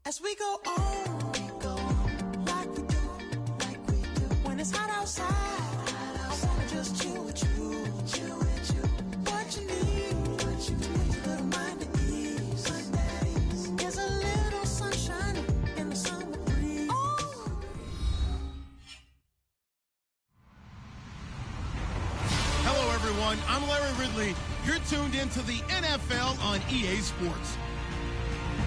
As we go on, like we do. When it's hot outside, I wanna just chill with you. What you need, a little mind at ease. There's a little sunshine in the summer breeze. Oh. Hello, everyone. I'm Larry Ridley. You're tuned into the NFL on EA Sports.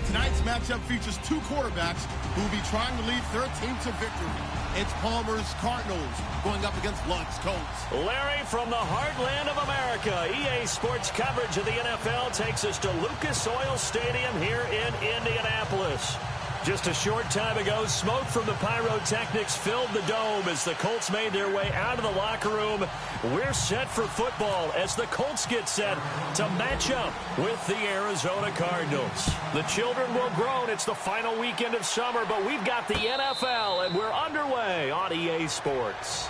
Tonight's matchup features two quarterbacks who will be trying to lead their team to victory. It's Palmer's Cardinals going up against Luck's Colts. Larry, from the heartland of America, EA Sports coverage of the NFL takes us to Lucas Oil Stadium here in Indianapolis. Just a short time ago, smoke from the pyrotechnics filled the dome as the Colts made their way out of the locker room. We're set for football as the Colts get set to match up with the Arizona Cardinals. The children will groan. It's the final weekend of summer, but we've got the NFL, and we're underway on EA Sports.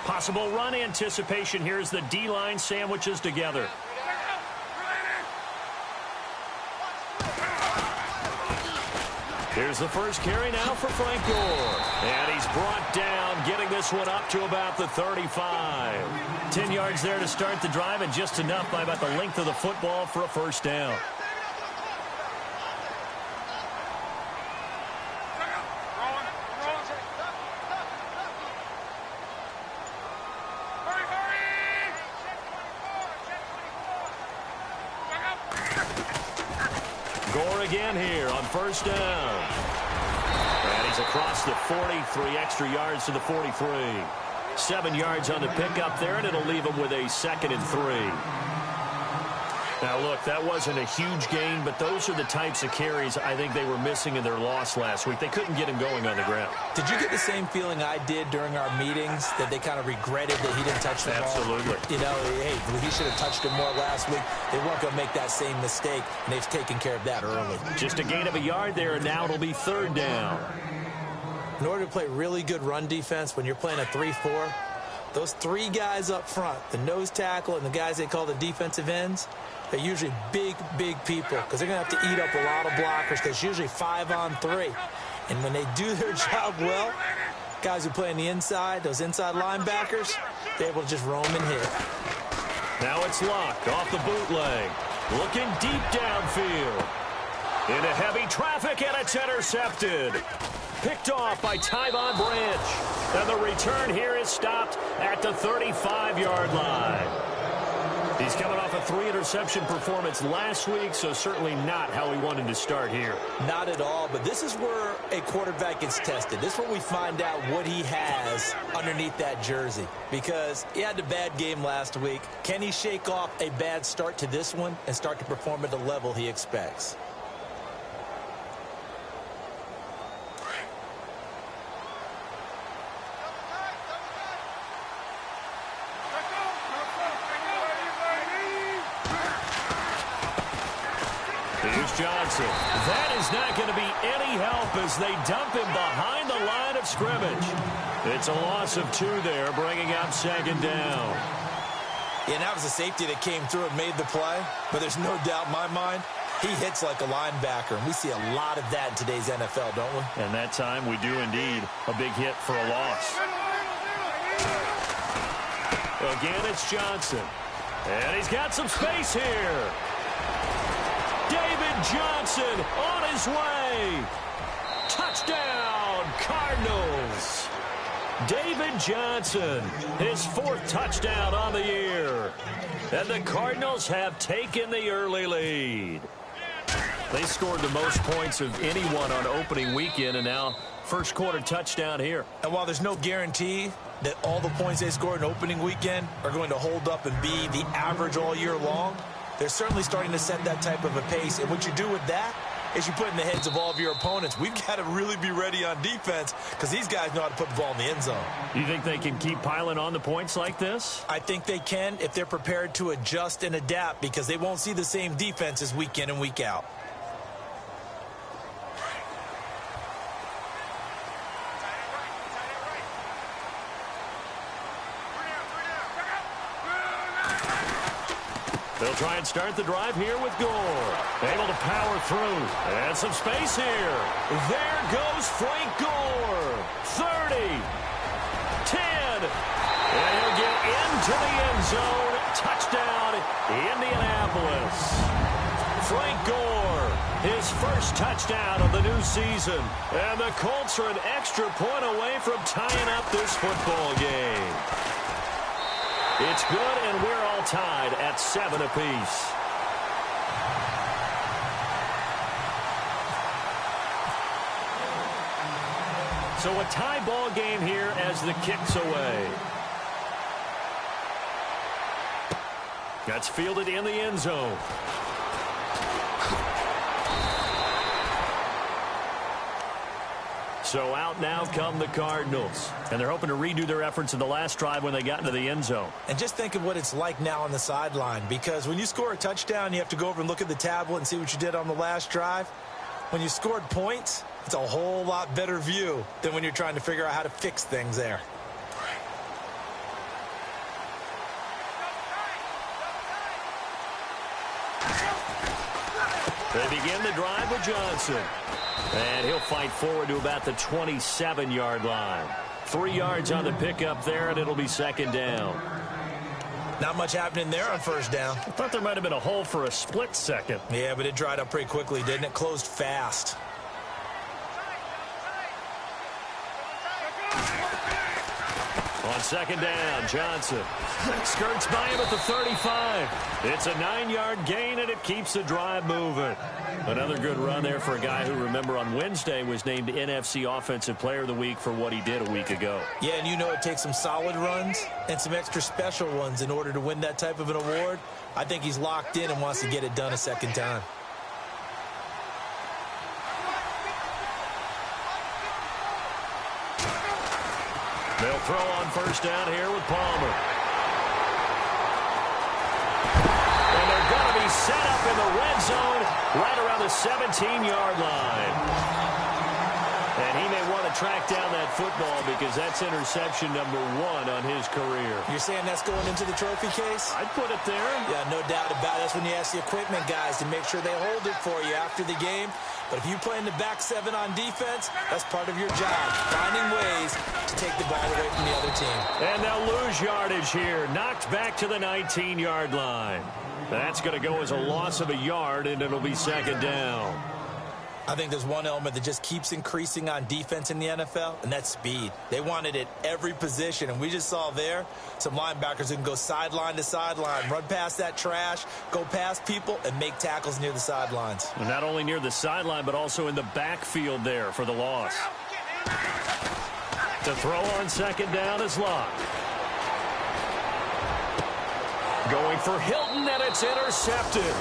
Possible run anticipation here as the D-line sandwiches together. Here's the first carry now for Frank Gore. And he's brought down, getting this one up to about the 35. 10 yards there to start the drive, and just enough by about the length of the football for a first down. Gore again here on first down. And he's across the 43, extra yards to the 43. 7 yards on the pickup there, and it'll leave him with a 2nd and 3. Now, look, that wasn't a huge gain, but those are the types of carries I think they were missing in their loss last week. They couldn't get him going on the ground. Did you get the same feeling I did during our meetings, that they kind of regretted that he didn't touch the ball? Absolutely. You know, hey, he should have touched it more last week. They weren't going to make that same mistake, and they've taken care of that early. Just a gain of a yard there, and now it'll be 3rd down. In order to play really good run defense when you're playing a 3-4, those 3 guys up front, the nose tackle and the guys they call the defensive ends, they're usually big people because they're going to have to eat up a lot of blockers because it's usually 5-on-3. And when they do their job well, guys who play on the inside, those inside linebackers, they're able to just roam and hit. Now it's locked off the bootleg. Looking deep downfield. Into heavy traffic, and it's intercepted. Picked off by Tyvon Branch. And the return here is stopped at the 35-yard line. He's coming off a 3-interception performance last week, so certainly not how he wanted to start here. Not at all, but this is where a quarterback gets tested. This is where we find out what he has underneath that jersey, because he had a bad game last week. Can he shake off a bad start to this one and start to perform at the level he expects? Johnson. That is not going to be any help as they dump him behind the line of scrimmage. It's a loss of 2 there, bringing up 2nd down. Yeah, that was a safety that came through and made the play, but there's no doubt in my mind, he hits like a linebacker, and we see a lot of that in today's NFL, don't we? And that time we do indeed. A big hit for a loss. Again, it's Johnson. And he's got some space here. David Johnson on his way. Touchdown, Cardinals. David Johnson, his 4th touchdown on the year. And the Cardinals have taken the early lead. They scored the most points of anyone on opening weekend, and now first quarter touchdown here. And while there's no guarantee that all the points they scored in opening weekend are going to hold up and be the average all year long, they're certainly starting to set that type of a pace. And what you do with that is you put in the heads of all of your opponents, we've got to really be ready on defense because these guys know how to put the ball in the end zone. You think they can keep piling on the points like this? I think they can if they're prepared to adjust and adapt, because they won't see the same defenses week in and week out. They'll try and start the drive here with Gore. Able to power through. And some space here. There goes Frank Gore. 30. 10. And he'll get into the end zone. Touchdown, Indianapolis. Frank Gore, his first touchdown of the new season. And the Colts are an extra point away from tying up this football game. It's good, and we're all tied at 7 apiece. So a tie ball game here as the kick's away. That's fielded in the end zone. So out now come the Cardinals. And they're hoping to redo their efforts in the last drive when they got into the end zone. And just think of what it's like now on the sideline, because when you score a touchdown, you have to go over and look at the tablet and see what you did on the last drive. When you scored points, it's a whole lot better view than when you're trying to figure out how to fix things there. They begin the drive with Johnson. And he'll fight forward to about the 27-yard line. 3 yards on the pickup there, and it'll be second down. Not much happening there on first down. I thought there might have been a hole for a split second. Yeah, but it dried up pretty quickly, didn't it? Closed fast. On second down, Johnson skirts by him at the 35. It's a 9-yard gain, and it keeps the drive moving. Another good run there for a guy who, remember, on Wednesday was named NFC Offensive Player of the Week for what he did a week ago. Yeah, and you know it takes some solid runs and some extra special ones in order to win that type of an award. I think he's locked in and wants to get it done a second time. They'll throw on first down here with Palmer. And they're going to be set up in the red zone right around the 17-yard line. And he may want to track down that football because that's interception number 1 on his career. You're saying that's going into the trophy case? I'd put it there. Yeah, no doubt about it. That's when you ask the equipment guys to make sure they hold it for you after the game. But if you play in the back 7 on defense, that's part of your job, finding ways to take the ball away from the other team. And they'll lose yardage here, knocked back to the 19-yard line. That's going to go as a loss of a yard, and it'll be second down. I think there's one element that just keeps increasing on defense in the NFL, and that's speed. They want it at every position, and we just saw there some linebackers who can go sideline to sideline, run past that trash, go past people, and make tackles near the sidelines. And not only near the sideline, but also in the backfield there for the loss. To throw on second down is Locke. Going for Hilton, and it's intercepted.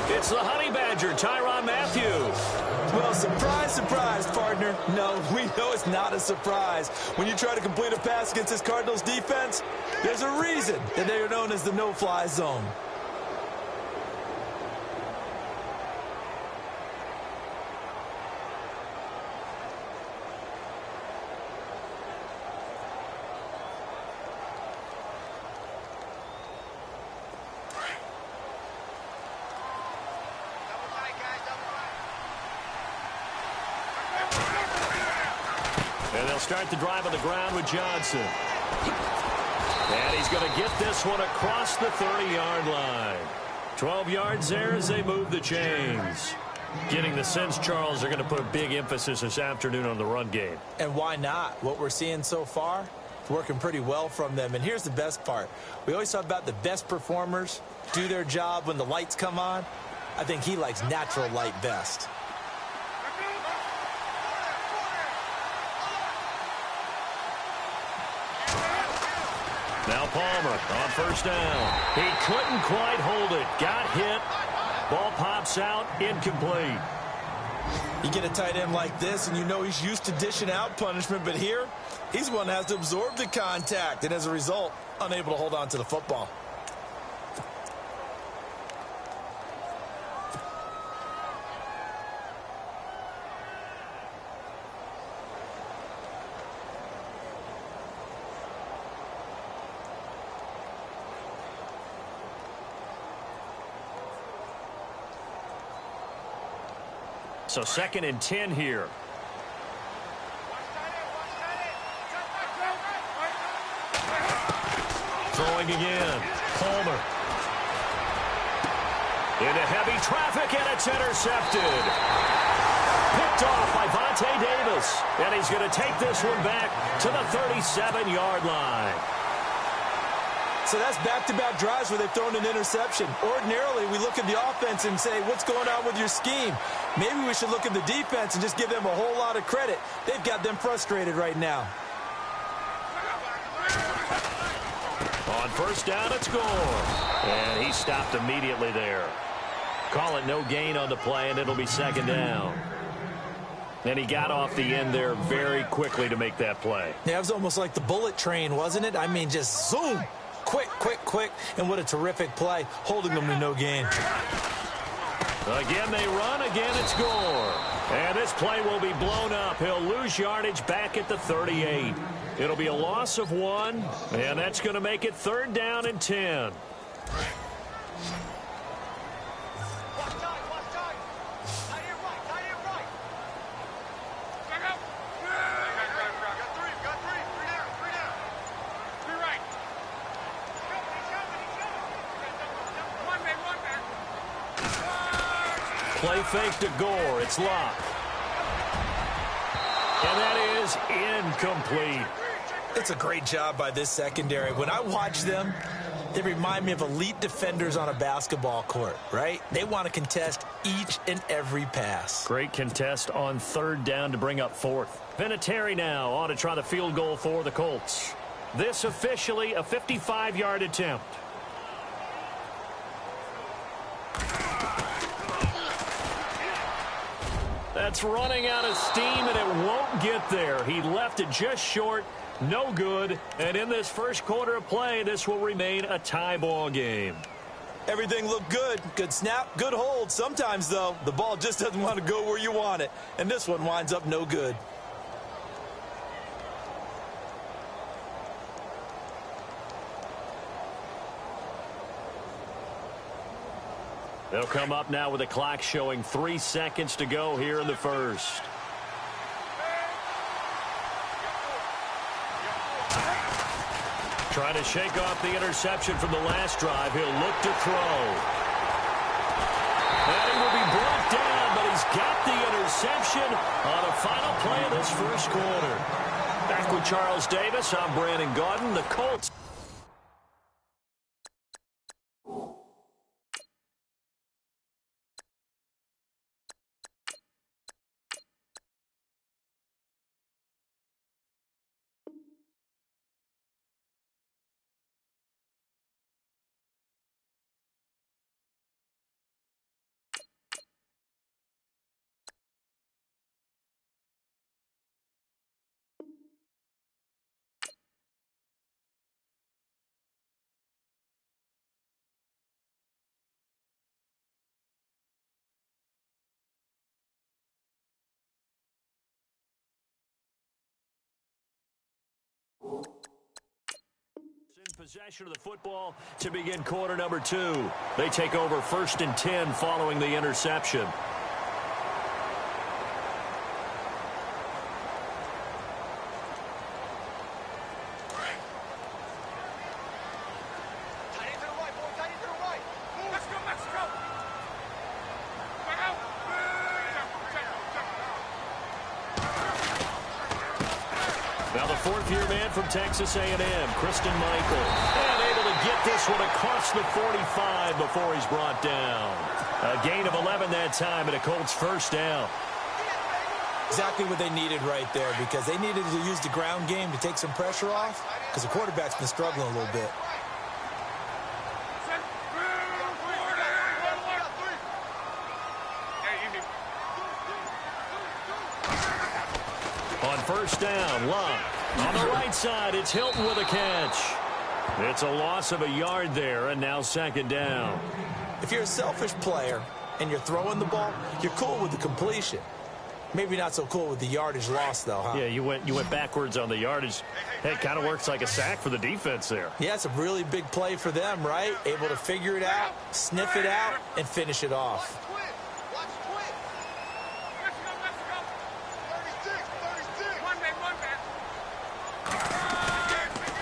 It's the Honey Badger, Tyrann Mathieu. Well, surprise, surprise, partner. No, we know it's not a surprise. When you try to complete a pass against this Cardinals defense, there's a reason that they are known as the no-fly zone. Start the drive on the ground with Johnson. And he's going to get this one across the 30-yard line. 12 yards there as they move the chains. Getting the sense, Charles, they're going to put a big emphasis this afternoon on the run game. And why not? What we're seeing so far, it's working pretty well from them. And here's the best part. We always talk about the best performers do their job when the lights come on. I think he likes natural light best. Now Palmer on first down. He couldn't quite hold it. Got hit. Ball pops out. Incomplete. You get a tight end like this, and you know he's used to dishing out punishment, but here, he's one that has to absorb the contact, and as a result, unable to hold on to the football. So 2nd and 10 here. Throwing again. Palmer. Into heavy traffic, and it's intercepted. Picked off by Vontae Davis. And he's going to take this one back to the 37-yard line. So that's back-to-back drives where they've thrown an interception. Ordinarily, we look at the offense and say, what's going on with your scheme? Maybe we should look at the defense and just give them a whole lot of credit. They've got them frustrated right now. On 1st down, it's Gore. And he stopped immediately there. Call it no gain on the play, and it'll be 2nd down. And he got off the end there very quickly to make that play. Yeah, it was almost like the bullet train, wasn't it? I mean, just zoom. Quick, quick, quick. And what a terrific play, holding them to no gain. Again, they run. Again, it's Gore. And this play will be blown up. He'll lose yardage back at the 38. It'll be a loss of 1, and that's going to make it 3rd down and 10. Play fake to Gore. It's locked. And that is incomplete. It's a great job by this secondary. When I watch them, they remind me of elite defenders on a basketball court, right? They want to contest each and every pass. Great contest on 3rd down to bring up 4th. Vinatieri now on to try the field goal for the Colts. This officially a 55-yard attempt. That's running out of steam, and it won't get there. He left it just short. No good. And in this first quarter of play, this will remain a tie ball game. Everything looked good. Good snap, good hold. Sometimes, though, the ball just doesn't want to go where you want it. And this one winds up no good. They'll come up now with the clock showing 3 seconds to go here in the first. Trying to shake off the interception from the last drive. He'll look to throw. And he will be brought down, but he's got the interception on the final play of this first quarter. Back with Charles Davis, I'm Brandon Gaudin. The Colts. In possession of the football to begin quarter number 2. They take over 1st and 10 following the interception. Now the 4th-year man from Texas A&M, Christian Michael. And able to get this one across the 45 before he's brought down. A gain of 11 that time and a Colts 1st down. Exactly what they needed right there, because they needed to use the ground game to take some pressure off, because the quarterback's been struggling a little bit. On 1st down, Love. On the right side, it's Hilton with a catch. It's a loss of a yard there, and now 2nd down. If you're a selfish player and you're throwing the ball, you're cool with the completion. Maybe not so cool with the yardage loss, though, huh? Yeah, you went backwards on the yardage. Hey, it kind of works like a sack for the defense there. Yeah, it's a really big play for them, right? Able to figure it out, sniff it out, and finish it off.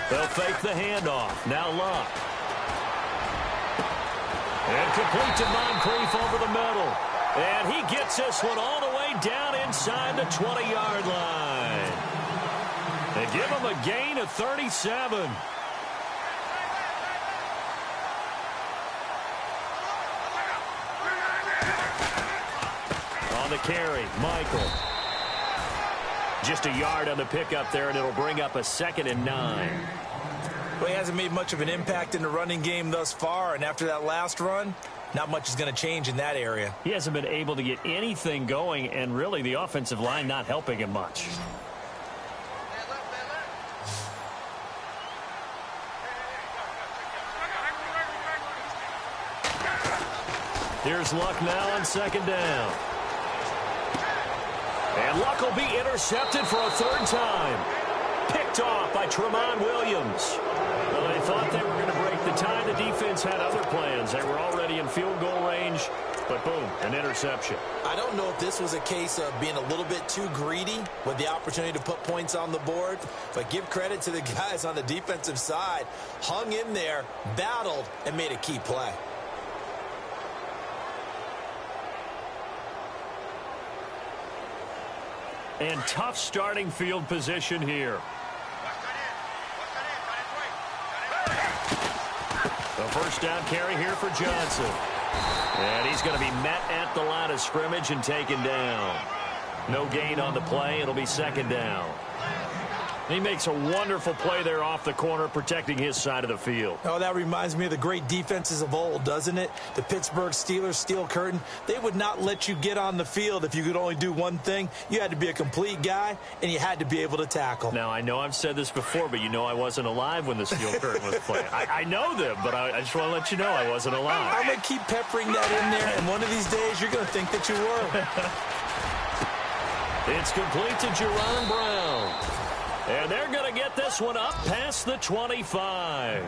They'll fake the handoff. Now Luck. And complete to Moncrief over the middle. And he gets this one all the way down inside the 20-yard line. They give him a gain of 37. On the carry, Michael. Just a yard on the pickup there, and it'll bring up a 2nd and 9. Well, he hasn't made much of an impact in the running game thus far, and after that last run, not much is going to change in that area. He hasn't been able to get anything going, and really the offensive line not helping him much. Here's Luck now on 2nd down. And Luck will be intercepted for a 3rd time. Picked off by Tramon Williams. Well, they thought they were going to break the tie. The defense had other plans. They were already in field goal range, but boom, an interception. I don't know if this was a case of being a little bit too greedy with the opportunity to put points on the board, but give credit to the guys on the defensive side. Hung in there, battled, and made a key play. And tough starting field position here. The 1st down carry here for Johnson. And he's going to be met at the line of scrimmage and taken down. No gain on the play. It'll be 2nd down. He makes a wonderful play there off the corner, protecting his side of the field. Oh, that reminds me of the great defenses of old, doesn't it? The Pittsburgh Steelers, Steel Curtain. They would not let you get on the field if you could only do one thing. You had to be a complete guy, and you had to be able to tackle. Now, I know I've said this before, but you know I wasn't alive when the Steel Curtain was playing. I know them, but I just want to let you know I wasn't alive. I'm going to keep peppering that in there, and one of these days you're going to think that you were. It's complete to Jerron Brown. And they're going to get this one up past the 25.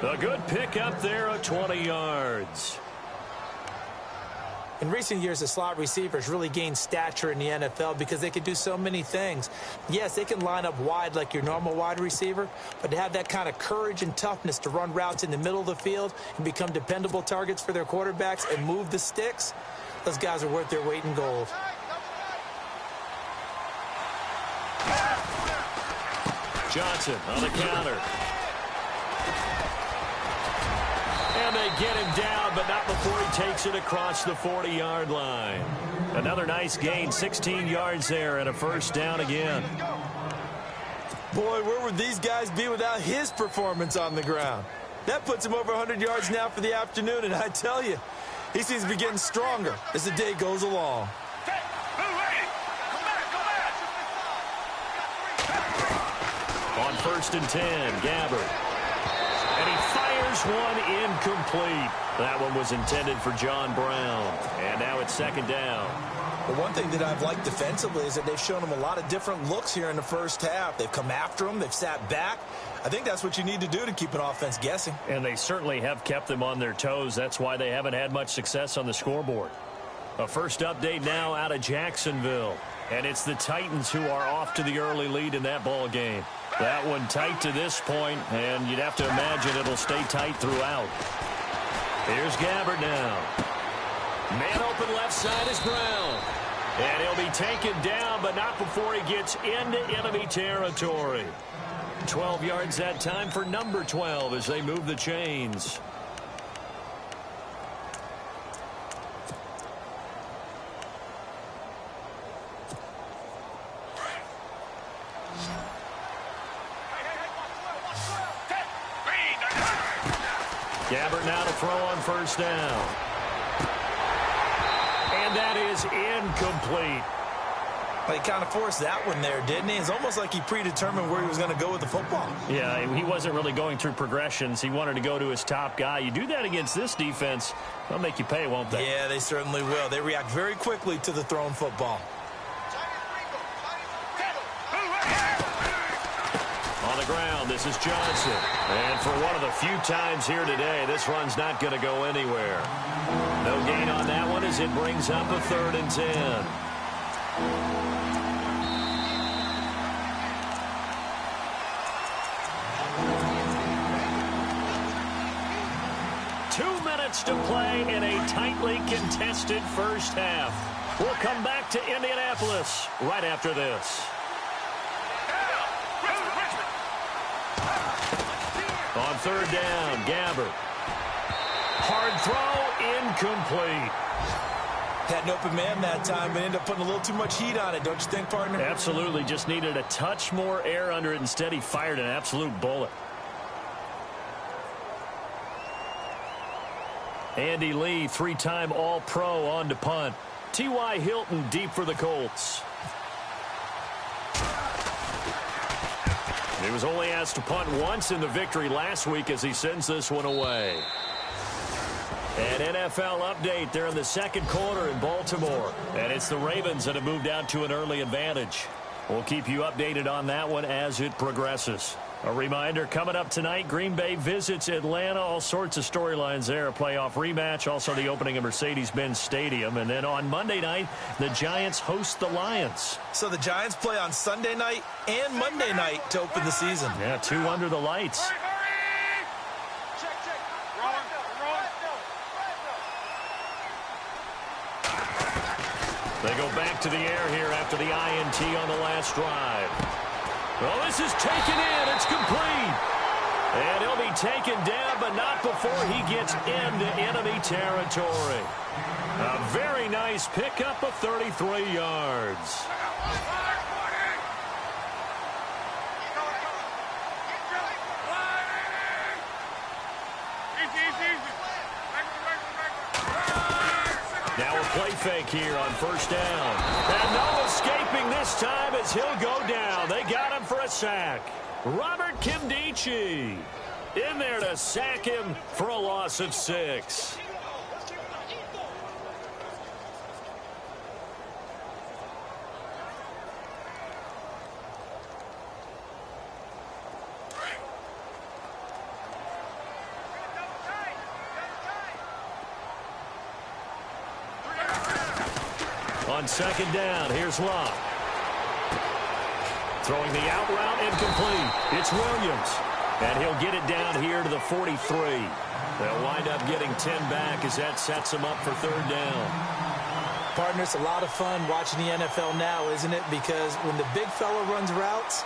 A good pickup there of 20 yards. In recent years, the slot receivers really gained stature in the NFL because they can do so many things. Yes, they can line up wide like your normal wide receiver, but to have that kind of courage and toughness to run routes in the middle of the field and become dependable targets for their quarterbacks and move the sticks, those guys are worth their weight in gold. Johnson on the counter. And they get him down, but not before he takes it across the 40-yard line. Another nice gain, 16 yards there, and a 1st down again. Boy, where would these guys be without his performance on the ground? That puts him over 100 yards now for the afternoon, and I tell you, he seems to be getting stronger as the day goes along. On 1st and 10, Gabbert. And he fires one incomplete. That one was intended for John Brown. And now it's 2nd down. Well, one thing that I've liked defensively is that they've shown him a lot of different looks here in the 1st half. They've come after him. They've sat back. I think that's what you need to do to keep an offense guessing. And they certainly have kept them on their toes. That's why they haven't had much success on the scoreboard. A first update now out of Jacksonville. And it's the Titans who are off to the early lead in that ball game. That one tight to this point, and you'd have to imagine it'll stay tight throughout. Here's Gabbert now. Man open left side is Brown. And he'll be taken down, but not before he gets into enemy territory. 12 yards that time for number 12 as they move the chains. Gabbert now to throw on 1st down. And that is incomplete. Well, he kind of forced that one there, didn't he? It's almost like he predetermined where he was going to go with the football. Yeah, he wasn't really going through progressions. He wanted to go to his top guy. You do that against this defense, they'll make you pay, won't they? Yeah, they certainly will. They react very quickly to the thrown football. On the ground, this is Johnson. And for one of the few times here today, this run's not going to go anywhere. No gain on that one as it brings up a 3rd and 10. minutes to play in a tightly contested first half. We'll come back to Indianapolis right after this. On third down, Gabbert. Hard throw, incomplete. Had an open man that time, but ended up putting a little too much heat on it, don't you think, partner? Absolutely. Just needed a touch more air under it. Instead, he fired an absolute bullet. Andy Lee, three-time All-Pro on to punt. T.Y. Hilton deep for the Colts. He was only asked to punt once in the victory last week as he sends this one away. An NFL update. They're in the second quarter in Baltimore. And it's the Ravens that have moved out to an early advantage. We'll keep you updated on that one as it progresses. A reminder, coming up tonight, Green Bay visits Atlanta. All sorts of storylines there. A playoff rematch, also the opening of Mercedes-Benz Stadium. And then on Monday night, the Giants host the Lions. So the Giants play on Sunday night and Monday night to open the season. Yeah, 2 under the lights. They go back to the air here after the INT on the last drive. Well, this is taken in. It's complete. And he'll be taken down, but not before he gets into enemy territory. A very nice pickup of 33 yards. Now a play fake here on first down. And no escaping this time as he'll go down. They got him for a sack. Robert Kimdichie in there to sack him for a loss of 6. On second down, here's Locke. Throwing the out route incomplete. It's Williams. And he'll get it down here to the 43. They'll wind up getting 10 back as that sets them up for third down. Partner, it's a lot of fun watching the NFL now, isn't it? Because when the big fella runs routes,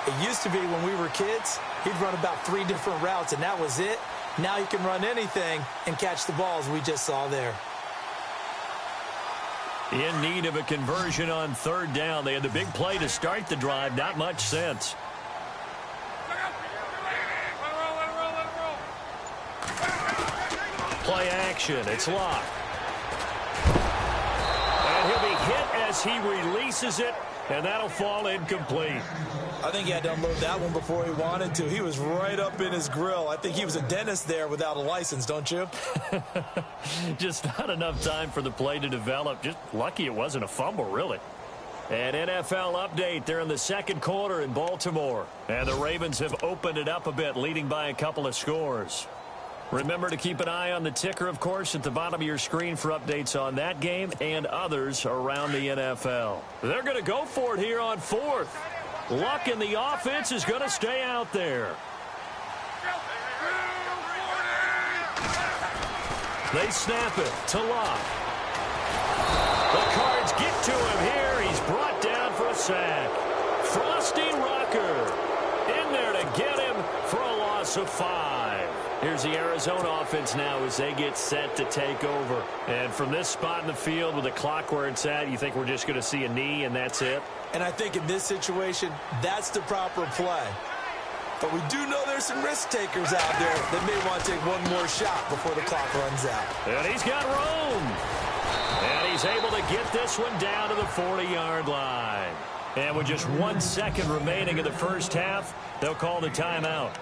it used to be when we were kids, he'd run about 3 different routes, and that was it. Now he can run anything and catch the balls we just saw there. In need of a conversion on third down. They had the big play to start the drive. Not much sense. Play action. It's Locke. And he'll be hit as he releases it, and that'll fall incomplete. I think he had to unload that one before he wanted to. He was right up in his grill. I think he was a dentist there without a license, don't you? Just not enough time for the play to develop. Just lucky it wasn't a fumble, really. An NFL update. They're in the second quarter in Baltimore. And the Ravens have opened it up a bit, leading by a couple of scores. Remember to keep an eye on the ticker, of course, at the bottom of your screen for updates on that game and others around the NFL. They're going to go for it here on fourth. Luck in the offense is going to stay out there. They snap it to Luck. The Cards get to him here. He's brought down for a sack. Frosty Rucker in there to get him for a loss of 5. Here's the Arizona offense now as they get set to take over. And from this spot in the field with the clock where it's at, you think we're just going to see a knee and that's it? And I think in this situation, that's the proper play. But we do know there's some risk takers out there that may want to take one more shot before the clock runs out. And he's got room. And he's able to get this one down to the 40-yard line. And with just 1 second remaining in the first half, they'll call the timeout.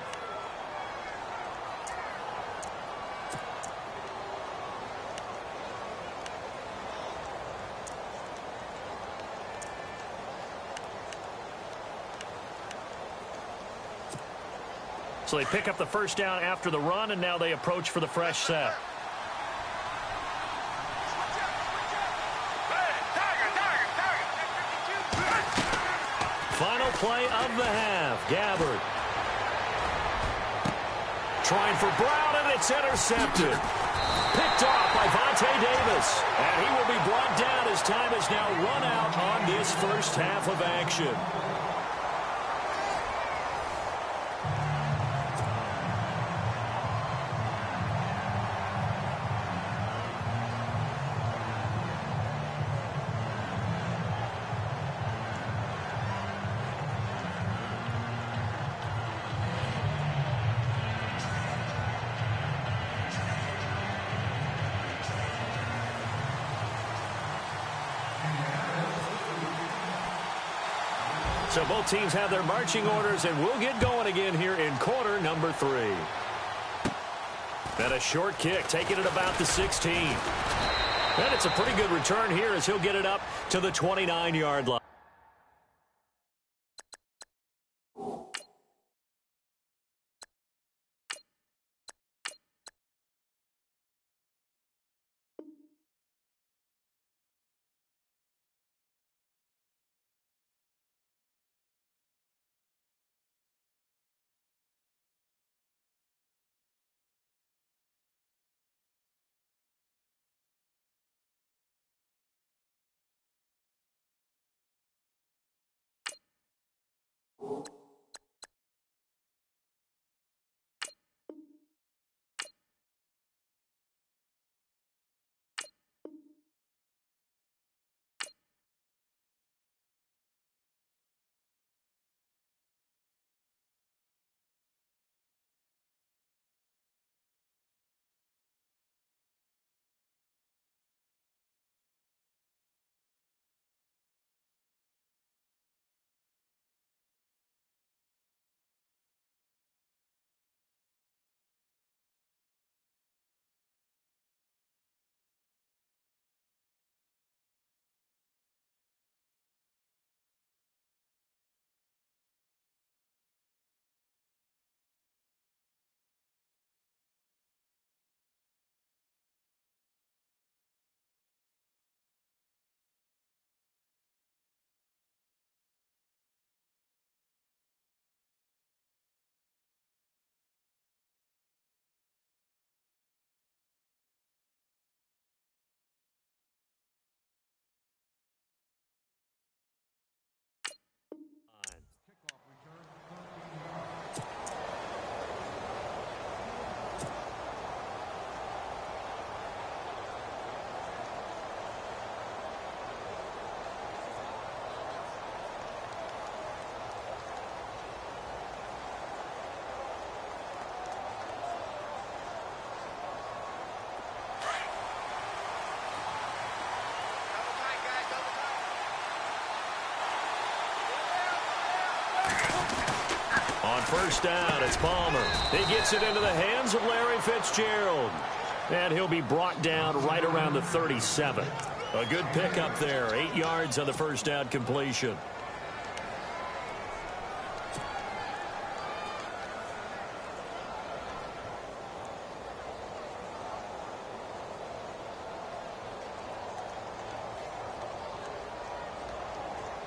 So they pick up the first down after the run, and now they approach for the fresh set. Final play of the half. Gabbert trying for Brown, and it's intercepted. Picked off by Vontae Davis. And he will be brought down as time has now run out on this first half of action. So both teams have their marching orders, and we'll get going again here in quarter number 3. And a short kick, taking it about the 16. And it's a pretty good return here as he'll get it up to the 29-yard line. On first down, it's Palmer. He gets it into the hands of Larry Fitzgerald. And he'll be brought down right around the 37. A good pickup there. 8 yards on the first down completion.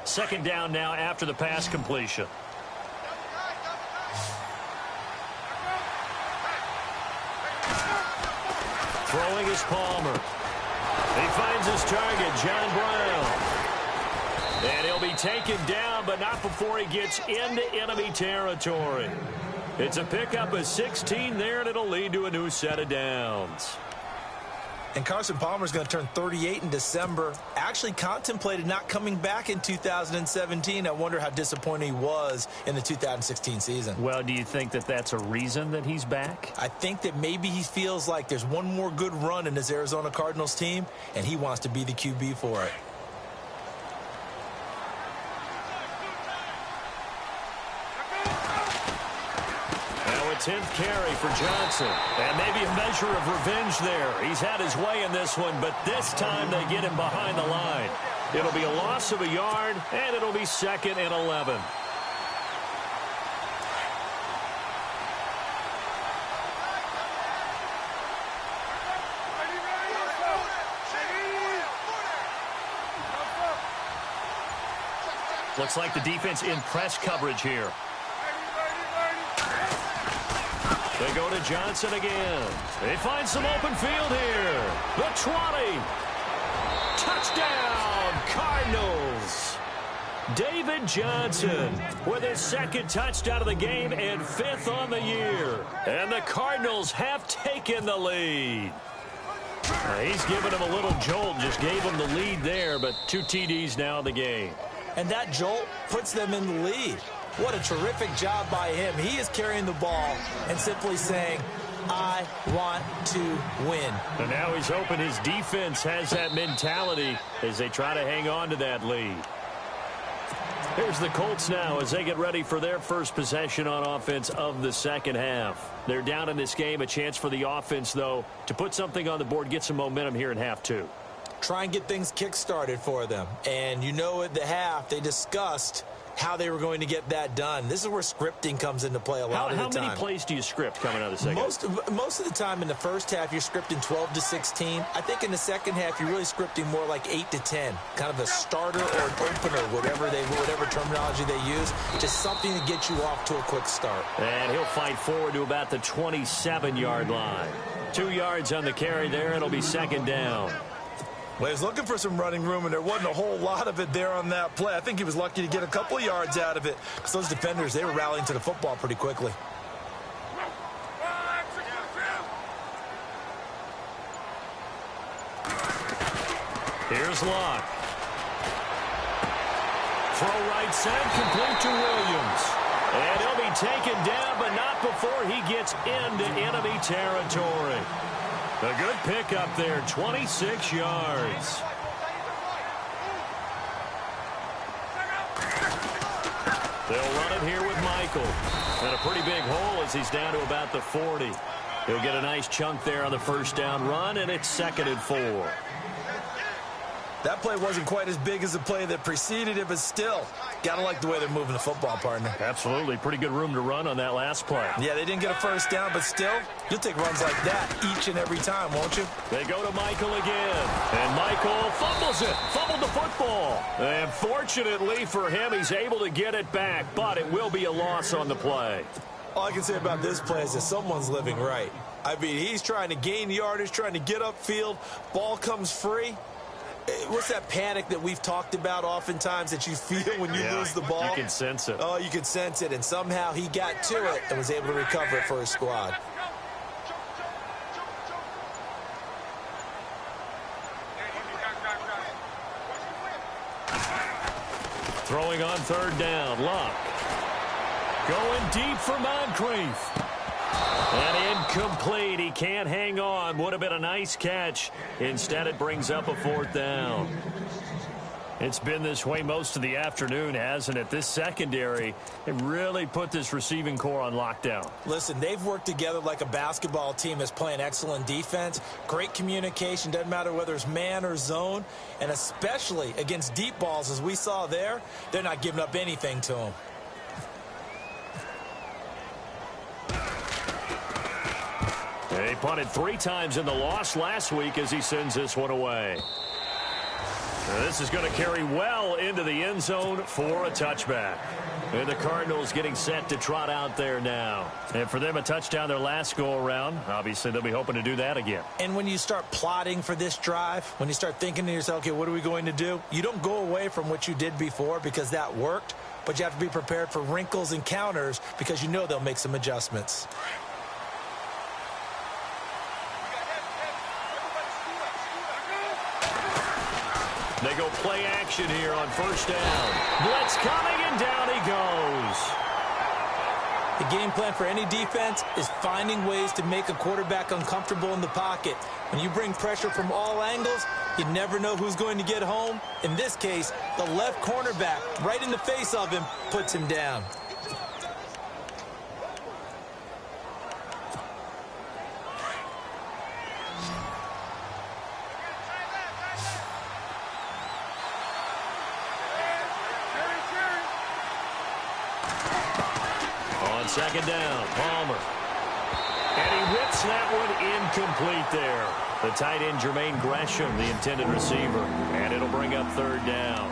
Second down now after the pass completion. Throwing is Palmer. He finds his target, John Brown. And he'll be taken down, but not before he gets into enemy territory. It's a pickup of 16 there, and it'll lead to a new set of downs. And Carson Palmer's going to turn 38 in December. Actually contemplated not coming back in 2017. I wonder how disappointed he was in the 2016 season. Well, do you think that that's a reason that he's back? I think that maybe he feels like there's one more good run in his Arizona Cardinals team, and he wants to be the QB for it. Now a 10th carry for Johnson. And maybe a measure of revenge there. He's had his way in this one, but this time they get him behind the line. It'll be a loss of a yard, and it'll be 2nd and 11. Looks like the defense in press coverage here. They go to Johnson again. They find some open field here. The 20. Touchdown, Cardinals. David Johnson with his second touchdown of the game and 5th on the year. And the Cardinals have taken the lead. He's given him a little jolt, just gave him the lead there, but 2 TDs now in the game. And that jolt puts them in the lead. What a terrific job by him. He is carrying the ball and simply saying, I want to win. And now he's hoping his defense has that mentality as they try to hang on to that lead. Here's the Colts now as they get ready for their first possession on offense of the second half. They're down in this game. A chance for the offense, though, to put something on the board, get some momentum here in half 2. Try and get things kick-started for them. And you know at the half, they discussed how they were going to get that done. This is where scripting comes into play a lot of the time. How many plays do you script coming out of the second? Most of the time in the first half, you're scripting 12 to 16. I think in the second half, you're really scripting more like 8 to 10. Kind of a starter or an opener, whatever terminology they use. Just something to get you off to a quick start. And he'll fight forward to about the 27-yard line. 2 yards on the carry there. It'll be second down. Well, he was looking for some running room, and there wasn't a whole lot of it there on that play. I think he was lucky to get a couple of yards out of it because those defenders, they were rallying to the football pretty quickly. Here's Locke. Throw right side, complete to Williams. And he'll be taken down, but not before he gets into enemy territory. A good pickup there, 26 yards. They'll run it here with Michael. And a pretty big hole as he's down to about the 40. He'll get a nice chunk there on the first down run, and it's 2nd and 4. That play wasn't quite as big as the play that preceded it, but still, got to like the way they're moving the football, partner. Absolutely. Pretty good room to run on that last play. Yeah, they didn't get a first down, but still, you'll take runs like that each and every time, won't you? They go to Michael again, and Michael fumbles it, fumbled the football. And fortunately for him, he's able to get it back, but it will be a loss on the play. All I can say about this play is that someone's living right. I mean, he's trying to gain yardage, trying to get upfield. Ball comes free. What's that panic that we've talked about oftentimes that you feel when you lose the ball? You can sense it. Oh, you can sense it. And somehow he got to it and was able to recover it for his squad. Throwing on 3rd down, Locke. Going deep for Moncrief. And incomplete. He can't hang on. Would have been a nice catch. Instead, it brings up a 4th down. It's been this way most of the afternoon, hasn't it? This secondary, it really put this receiving core on lockdown. Listen, they've worked together like a basketball team that's playing excellent defense. Great communication. Doesn't matter whether it's man or zone. And especially against deep balls, as we saw there, they're not giving up anything to them. He punted 3 times in the loss last week as he sends this one away. Now this is going to carry well into the end zone for a touchback. And the Cardinals getting set to trot out there now. And for them, a touchdown their last go-around. Obviously, they'll be hoping to do that again. And when you start plotting for this drive, when you start thinking to yourself, okay, what are we going to do? You don't go away from what you did before because that worked. But you have to be prepared for wrinkles and counters because you know they'll make some adjustments. They go play action here on 1st down. Blitz coming, and down he goes. The game plan for any defense is finding ways to make a quarterback uncomfortable in the pocket. When you bring pressure from all angles, you never know who's going to get home. In this case, the left cornerback, right in the face of him, puts him down. On 2nd down, Palmer. And he rips that one incomplete there. The tight end, Jermaine Gresham, the intended receiver. And it'll bring up 3rd down.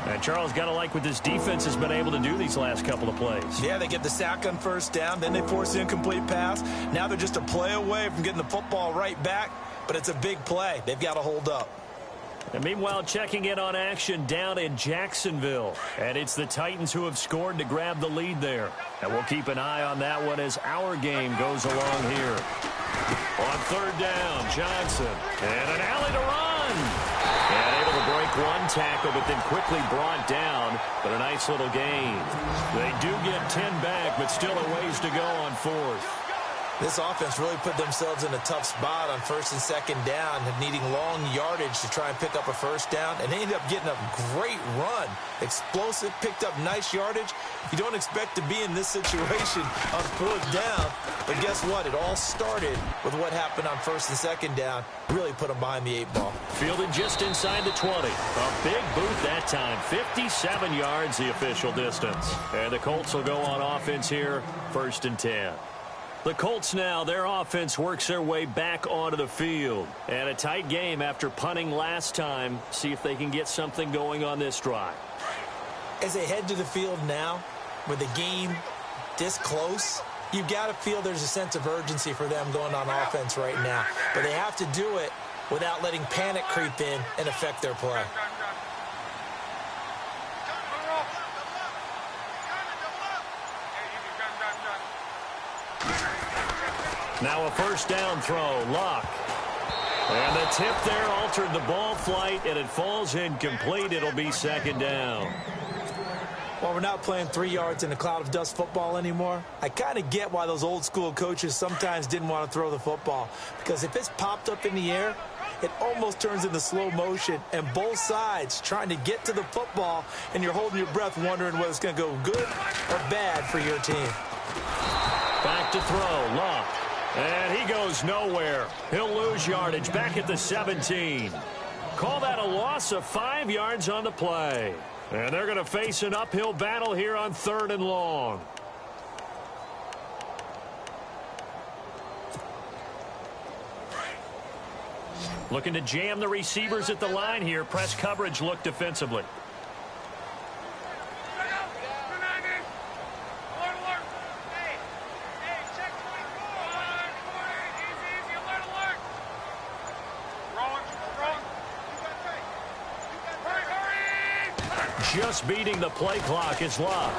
And Charles, got to like what this defense has been able to do these last couple of plays. Yeah, they get the sack on first down, then they force the incomplete pass. Now they're just a play away from getting the football right back, but it's a big play. They've got to hold up. And meanwhile, checking in on action down in Jacksonville. And it's the Titans who have scored to grab the lead there. And we'll keep an eye on that one as our game goes along here. On third down, Johnson. And an alley to run. And able to break one tackle, but then quickly brought down. But a nice little gain. They do get 10 back, but still a ways to go on fourth. This offense really put themselves in a tough spot on first and second down, needing long yardage to try and pick up a first down, and they ended up getting a great run. Explosive, picked up nice yardage. You don't expect to be in this situation on fourth down, but guess what? It all started with what happened on first and second down. Really put them behind the 8 ball. Fielded just inside the 20. A big boot that time. 57 yards the official distance. And the Colts will go on offense here, first and 10. The Colts now, their offense works their way back onto the field. And a tight game after punting last time. See if they can get something going on this drive. As they head to the field now, with the game this close, you've got to feel there's a sense of urgency for them going on offense right now. But they have to do it without letting panic creep in and affect their play. Now a first down throw, Luck. And the tip there altered the ball flight, and it falls incomplete. It'll be second down. Well, we're not playing 3 yards in a cloud of dust football anymore. I kind of get why those old school coaches sometimes didn't want to throw the football. Because if it's popped up in the air, it almost turns into slow motion. And both sides trying to get to the football, and you're holding your breath wondering whether it's going to go good or bad for your team. Back to throw, Luck. And he goes nowhere. He'll lose yardage back at the 17. Call that a loss of 5 yards on the play. And they're going to face an uphill battle here on third and long. Looking to jam the receivers at the line here. Press coverage look defensively. Just beating the play clock is Luck.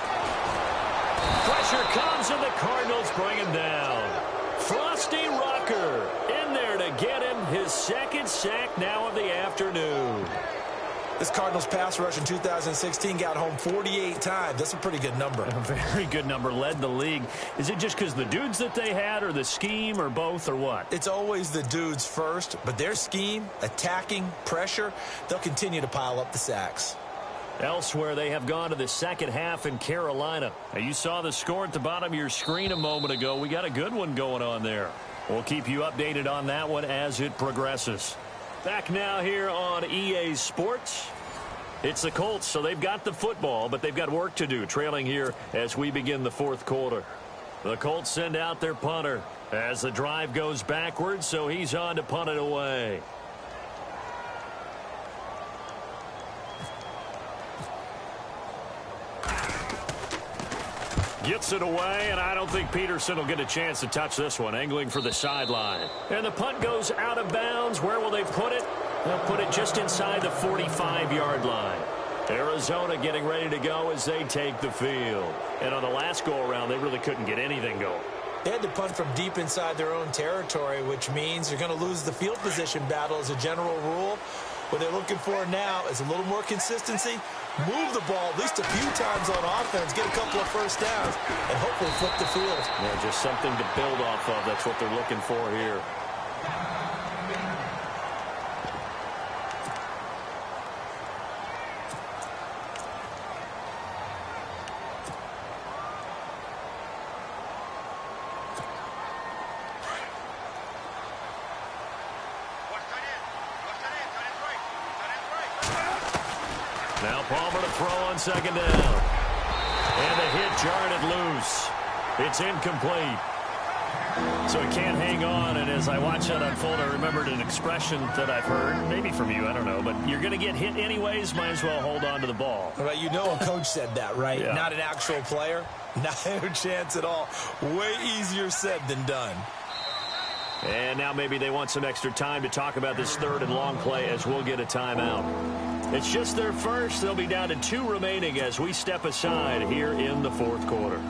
Pressure comes and the Cardinals bring him down. Frosty Rucker in there to get him his second sack now of the afternoon. This Cardinals pass rush in 2016 got home 48 times. That's a pretty good number. A very good number. Led the league. Is it just because the dudes that they had or the scheme or both or what? It's always the dudes first, but their scheme, attacking, pressure, they'll continue to pile up the sacks. Elsewhere, they have gone to the second half in Carolina. Now, you saw the score at the bottom of your screen a moment ago. We got a good one going on there. We'll keep you updated on that one as it progresses. Back now here on EA Sports. It's the Colts, so they've got the football, but they've got work to do, trailing here as we begin the fourth quarter. The Colts send out their punter as the drive goes backwards, so he's on to punt it away. Gets it away, and I don't think Peterson will get a chance to touch this one, angling for the sideline. And the punt goes out of bounds. Where will they put it? They'll put it just inside the 45-yard line. Arizona getting ready to go as they take the field. And on the last go-around, they really couldn't get anything going. They had to punt from deep inside their own territory, which means you're going to lose the field position battle as a general rule. What they're looking for now is a little more consistency, move the ball at least a few times on offense, get a couple of first downs, and hopefully flip the field. Yeah, just something to build off of. That's what they're looking for here. Now Palmer to throw on second down. And the hit jarred it loose. It's incomplete. So he can't hang on, and as I watch that unfold, I remembered an expression that I've heard, maybe from you, I don't know, but you're going to get hit anyways, might as well hold on to the ball. Well, you know a coach said that, right? Yeah. Not an actual player. No chance at all. Way easier said than done. And now maybe they want some extra time to talk about this third and long play as we'll get a timeout. It's just their first. They'll be down to 2 remaining as we step aside here in the fourth quarter.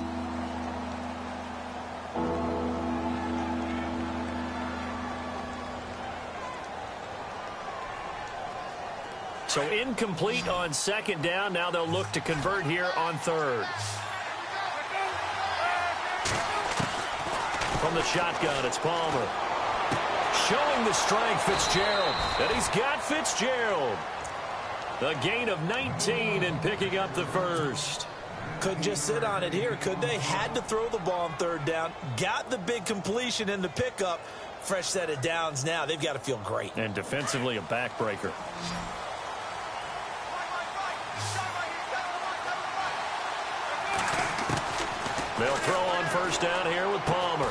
So incomplete on second down. Now they'll look to convert here on third. From the shotgun, it's Palmer. Showing the strength, Fitzgerald. And he's got Fitzgerald. A gain of 19 and picking up the first. Couldn't just sit on it here, could they? Had to throw the ball on third down. Got the big completion in the pickup. Fresh set of downs now. They've got to feel great. And defensively, a backbreaker. They'll throw on first down here with Palmer.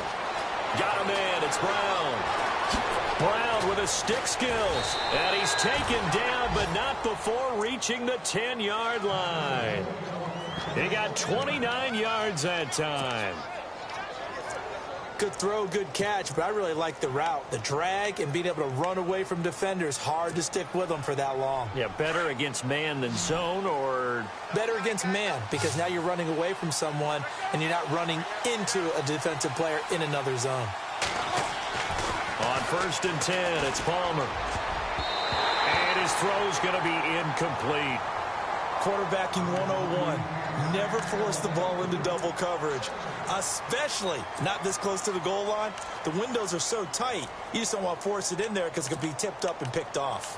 Got a man. It's Brown. Brown with his stick skills. And he's taken down, but not before reaching the 10-yard line. He got 29 yards that time. Good throw, good catch, but I really like the route. The drag and being able to run away from defenders. Hard to stick with them for that long. Yeah, better against man than zone, or? Better against man, because now you're running away from someone and you're not running into a defensive player in another zone. On first and 10, it's Palmer. And his throw's going to be incomplete. Quarterbacking 101. Never force the ball into double coverage, especially not this close to the goal line. The windows are so tight, you just don't want to force it in there because it could be tipped up and picked off.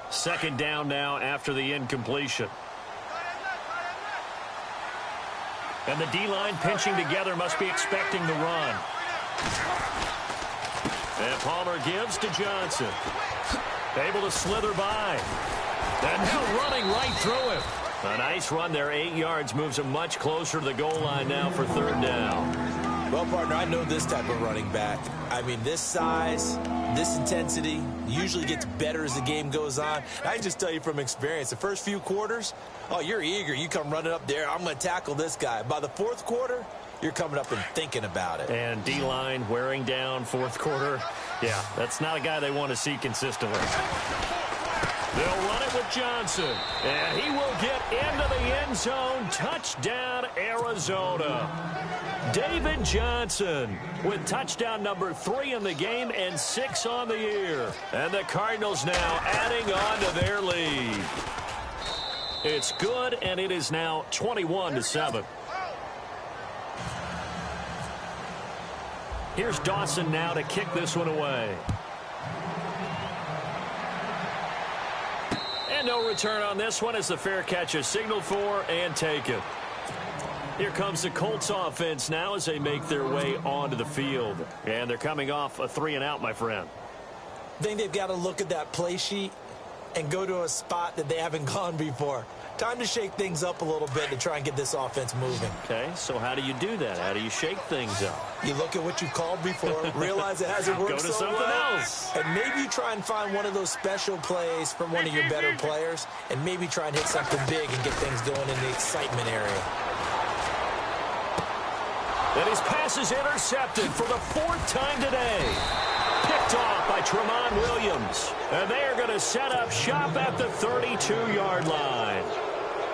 Second down now after the incompletion. And the D-line pinching together, must be expecting the run. And Palmer gives to Johnson. Able to slither by. And now running right through him. A nice run there, 8 yards, moves him much closer to the goal line now for third down. Well, partner, I know this type of running back. I mean, this size, this intensity usually gets better as the game goes on. I can just tell you from experience, the first few quarters, oh, you're eager. You come running up there, I'm going to tackle this guy. By the fourth quarter, you're coming up and thinking about it. And D-line wearing down fourth quarter. Yeah, that's not a guy they want to see consistently. They'll run it with Johnson. And he will get into the end zone. Touchdown, Arizona. David Johnson with touchdown number 3 in the game and 6 on the year. And the Cardinals now adding on to their lead. It's good, and it is now 21-7. Here's Dawson now to kick this one away. And no return on this one as the fair catch is signaled for and taken. Here comes the Colts offense now as they make their way onto the field. And they're coming off a 3-and-out, my friend. I think they've got to look at that play sheet and go to a spot that they haven't gone before. Time to shake things up a little bit to try and get this offense moving. Okay, so how do you do that? How do you shake things up? You look at what you've called before, realize it hasn't worked Go to so something well, else. and maybe you try and find one of those special plays from one of your better players, and maybe try and hit something big and get things going in the excitement area. And his pass is intercepted for the 4th time today. Picked off by Tramon Williams. And they are going to set up shop at the 32-yard line.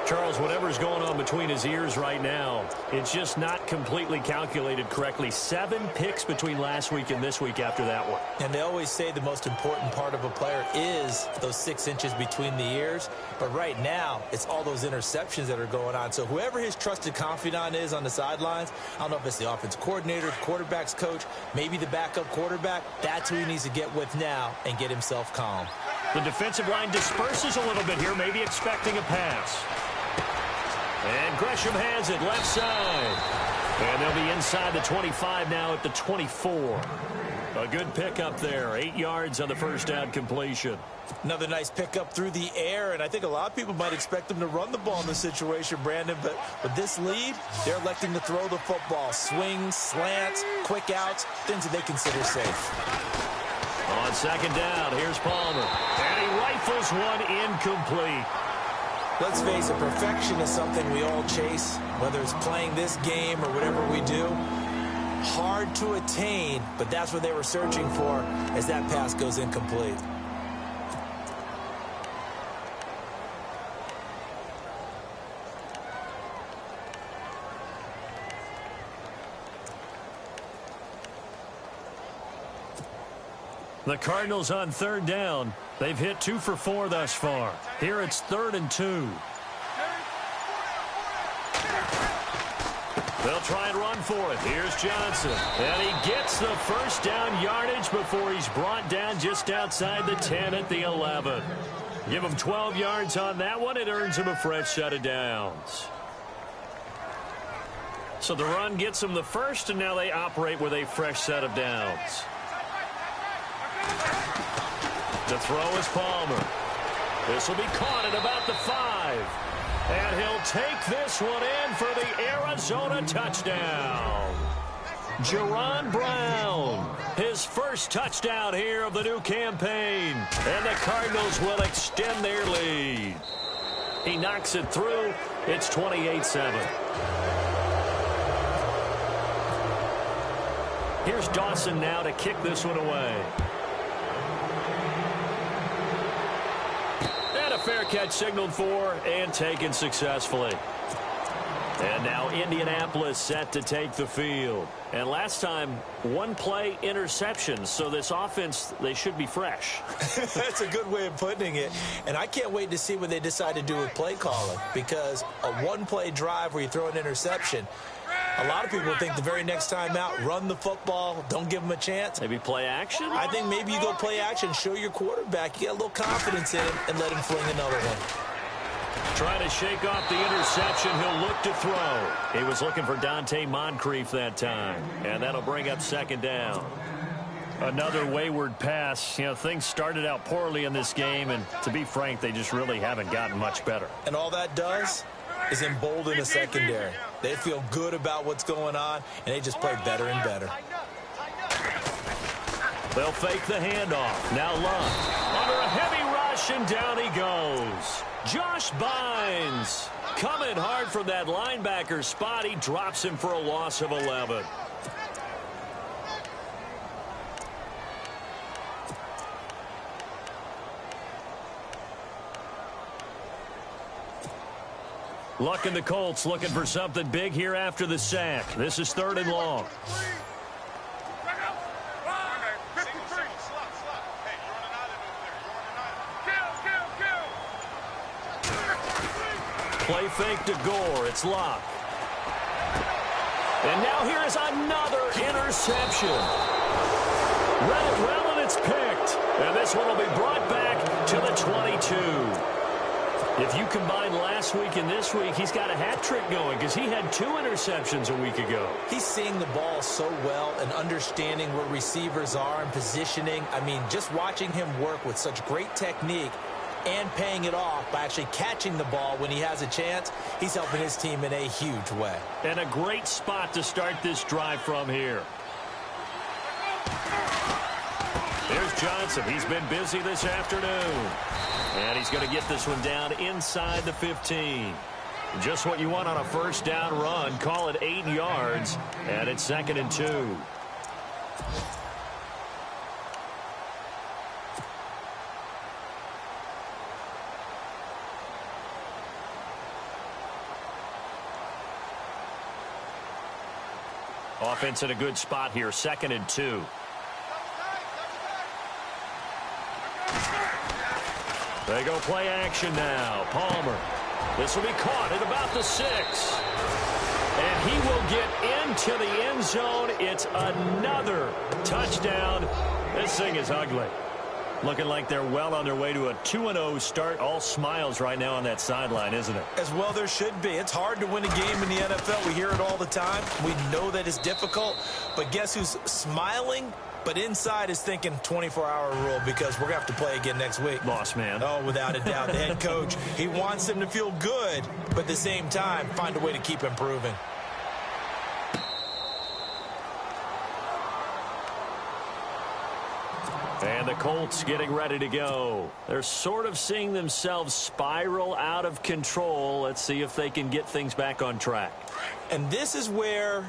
Charles, whatever's going on between his ears right now, it's just not completely calculated correctly. 7 picks between last week and this week after that one. And they always say the most important part of a player is those 6 inches between the ears. But right now, it's all those interceptions that are going on. So whoever his trusted confidant is on the sidelines, I don't know if it's the offense coordinator, the quarterback's coach, maybe the backup quarterback, that's who he needs to get with now and get himself calm. The defensive line disperses a little bit here, maybe expecting a pass. And Gresham has it left side. And they'll be inside the 25 now at the 24. A good pickup there. 8 yards on the first down completion. Another nice pickup through the air, and I think a lot of people might expect them to run the ball in this situation, Brandon, but with this lead, they're electing to throw the football. Swings, slants, quick outs, things that they consider safe. On second down, here's Palmer. And he rifles one incomplete. Let's face it, perfection is something we all chase, whether it's playing this game or whatever we do. Hard to attain, but that's what they were searching for as that pass goes incomplete. The Cardinals on third down. They've hit 2 for 4 thus far. Here it's 3rd and 2. They'll try and run for it. Here's Johnson. And he gets the first down yardage before he's brought down just outside the 10 at the 11. Give him 12 yards on that one. It earns him a fresh set of downs. So the run gets him the first, and now they operate with a fresh set of downs. The throw is Palmer. This will be caught at about the 5. And he'll take this one in for the Arizona touchdown. Jerron Brown, his first touchdown here of the new campaign. And the Cardinals will extend their lead. He knocks it through. It's 28-7. Here's Dawson now to kick this one away. Fair catch signaled for and taken successfully. And now Indianapolis set to take the field. And last time, 1 play interception. So this offense, they should be fresh. That's a good way of putting it. And I can't wait to see what they decide to do with play calling. Because a 1-play drive where you throw an interception, a lot of people think the very next time out, run the football, don't give them a chance. Maybe play action? I think maybe you go play action, show your quarterback, you get a little confidence in him, and let him fling another one. Trying to shake off the interception, he'll look to throw. He was looking for Dante Moncrief that time, and that'll bring up second down. Another wayward pass. You know, things started out poorly in this game, and to be frank, they just really haven't gotten much better. And all that does is embolden the secondary. They feel good about what's going on, and they just play better and better. They'll fake the handoff. Now Luck under a heavy rush, and down he goes. Josh Bynes coming hard from that linebacker spot. He drops him for a loss of 11. Luck and the Colts looking for something big here after the sack. This is 3rd and long. Play fake to Gore. It's Luck. And now here is another interception. Read it well, and it's picked. And this one will be brought back to the 22. If you combine last week and this week, he's got a hat trick going because he had 2 interceptions a week ago. He's seeing the ball so well and understanding where receivers are and positioning. I mean, just watching him work with such great technique and paying it off by actually catching the ball when he has a chance, he's helping his team in a huge way. And a great spot to start this drive from here. Here's Johnson. He's been busy this afternoon. And he's going to get this one down inside the 15. Just what you want on a first down run. Call it 8 yards. And it's 2nd and 2. Offense in a good spot here. 2nd and 2. They go play action now. Palmer. This will be caught at about the 6. And he will get into the end zone. It's another touchdown. This thing is ugly. Looking like they're well on their way to a 2-0 start. All smiles right now on that sideline, isn't it? As well there should be. It's hard to win a game in the NFL. We hear it all the time. We know that it's difficult. But guess who's smiling But inside is thinking 24-hour rule because we're going to have to play again next week. Boss man. Oh, without a doubt. The head coach, he wants them to feel good, but at the same time, find a way to keep improving. And the Colts getting ready to go. They're sort of seeing themselves spiral out of control. Let's see if they can get things back on track. And this is where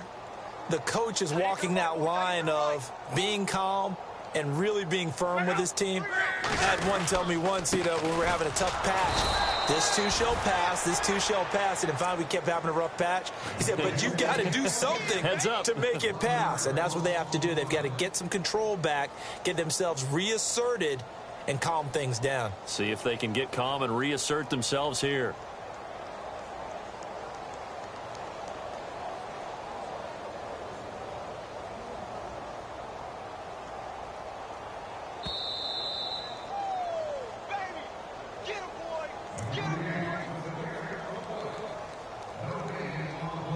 the coach is walking that line of being calm and really being firm with his team. I had one tell me once, when we were having a tough patch, this too shall pass, this too shall pass. And finally we kept having a rough patch. He said, but you've got to do something to make it pass. And that's what they have to do. They've got to get some control back, get themselves reasserted, and calm things down. See if they can get calm and reassert themselves here.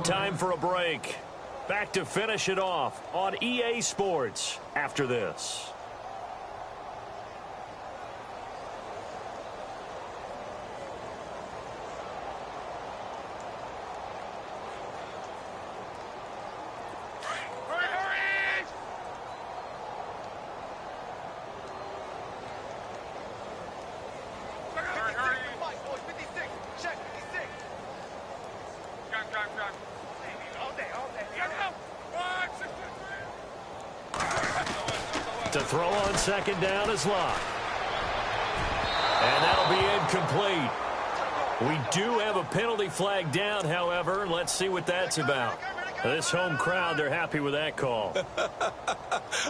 Time for a break. Back to finish it off on EA Sports after this. To throw on second down is Locke. And that'll be incomplete. We do have a penalty flag down, however. Let's see what that's about. This home crowd, they're happy with that call.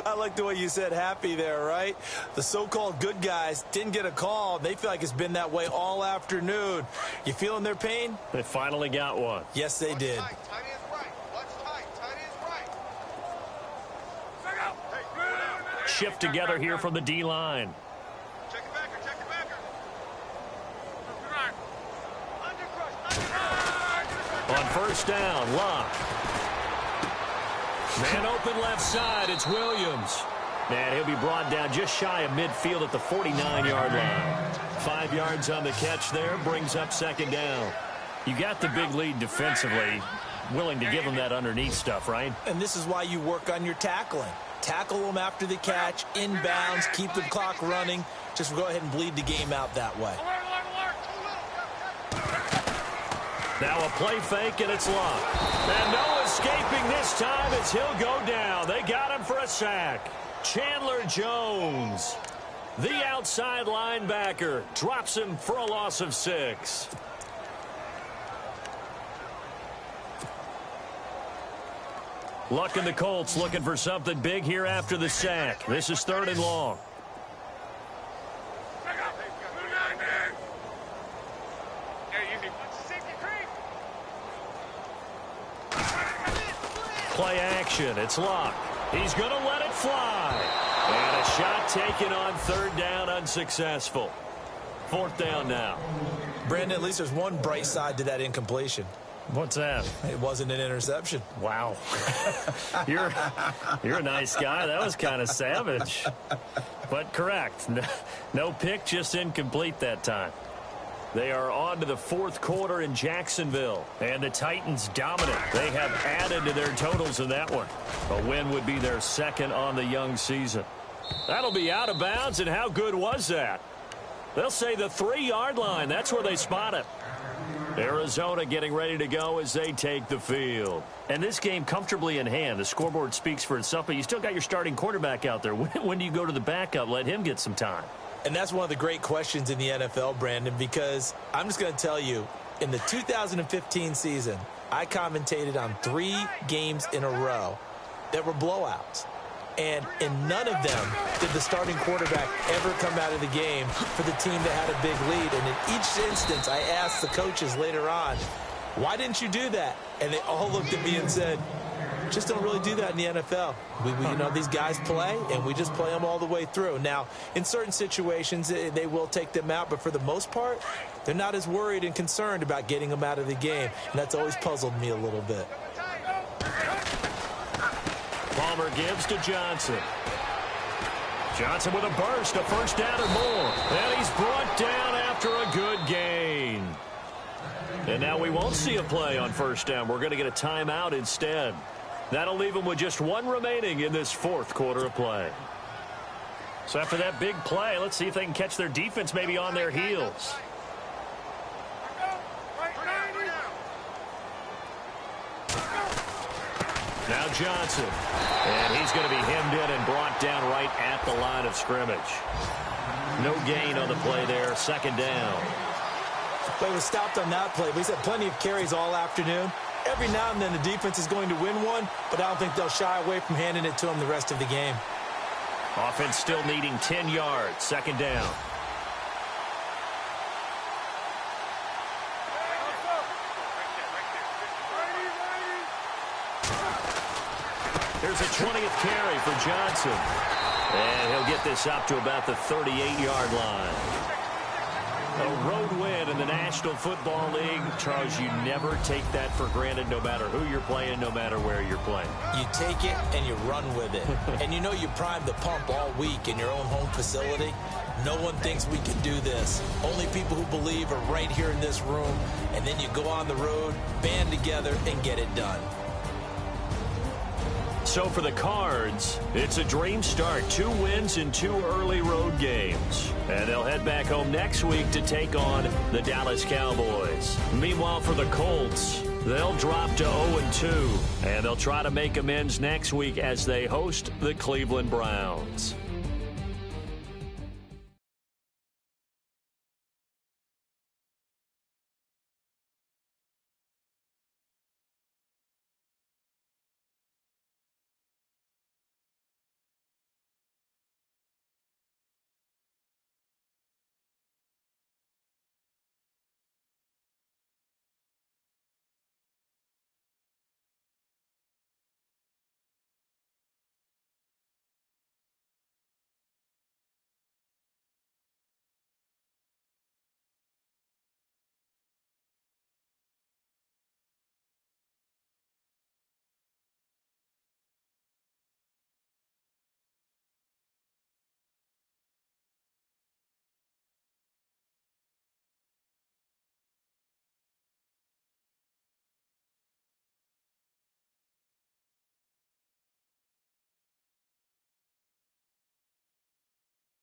I like the way you said happy there, right? The so-called good guys didn't get a call. They feel like it's been that way all afternoon. You feeling their pain? They finally got one. Yes, they did. Shift together here from the D-line. On first down, Locke. Man open left side, it's Williams. Man, he'll be brought down just shy of midfield at the 49-yard line. 5 yards on the catch there, brings up second down. You got the big lead defensively. Willing to give them that underneath stuff, right? And this is why you work on your tackling. Tackle them after the catch, inbounds, keep the clock running. Just go ahead and bleed the game out that way. Now a play fake, and it's Locke. And no escaping this time as he'll go down. They got him for a sack. Chandler Jones, the outside linebacker, drops him for a loss of 6. Luck and the Colts looking for something big here after the sack. This is 3rd and long. Play action. It's Locke. He's going to let it fly. And a shot taken on 3rd down, unsuccessful. 4th down now. Brandon, at least there's one bright side to that incompletion. What's that? It wasn't an interception. Wow. You're a nice guy. That was kind of savage. But correct. No pick, just incomplete that time. They are on to the 4th quarter in Jacksonville. And the Titans dominant. They have added to their totals in that one. A win would be their 2nd on the young season. That'll be out of bounds, and how good was that? They'll say the 3-yard line. That's where they spot it. Arizona getting ready to go as they take the field. And this game comfortably in hand. The scoreboard speaks for itself, but you still got your starting quarterback out there. When do you go to the backup? Let him get some time. And that's one of the great questions in the NFL, Brandon, because I'm just going to tell you, in the 2015 season, I commentated on 3 games in a row that were blowouts. And in none of them did the starting quarterback ever come out of the game for the team that had a big lead. And in each instance, I asked the coaches later on, why didn't you do that? And they all looked at me and said, just don't really do that in the NFL. You know, these guys play, and we just play them all the way through. Now, in certain situations, they will take them out, but for the most part, they're not as worried and concerned about getting them out of the game. And that's always puzzled me a little bit. Palmer gives to Johnson. Johnson with a burst, a first down and more. And he's brought down after a good gain. And now we won't see a play on first down. We're going to get a timeout instead. That'll leave them with just one remaining in this fourth quarter of play. So after that big play, let's see if they can catch their defense maybe on their heels. Now Johnson. And he's going to be hemmed in and brought down right at the line of scrimmage. No gain on the play there. Second down. But he was stopped on that play. He's had plenty of carries all afternoon. Every now and then the defense is going to win one, but I don't think they'll shy away from handing it to him the rest of the game. Offense still needing 10 yards. Second down. There's a 20th carry for Johnson. And he'll get this up to about the 38-yard line. A road win in the National Football League. Charles, you never take that for granted no matter who you're playing, no matter where you're playing. You take it and you run with it. And you know you primed the pump all week in your own home facility. No one thinks we can do this. Only people who believe are right here in this room. And then you go on the road, band together, and get it done. So for the Cards, it's a dream start. 2 wins in 2 early road games. And they'll head back home next week to take on the Dallas Cowboys. Meanwhile, for the Colts, they'll drop to 0-2. And they'll try to make amends next week as they host the Cleveland Browns.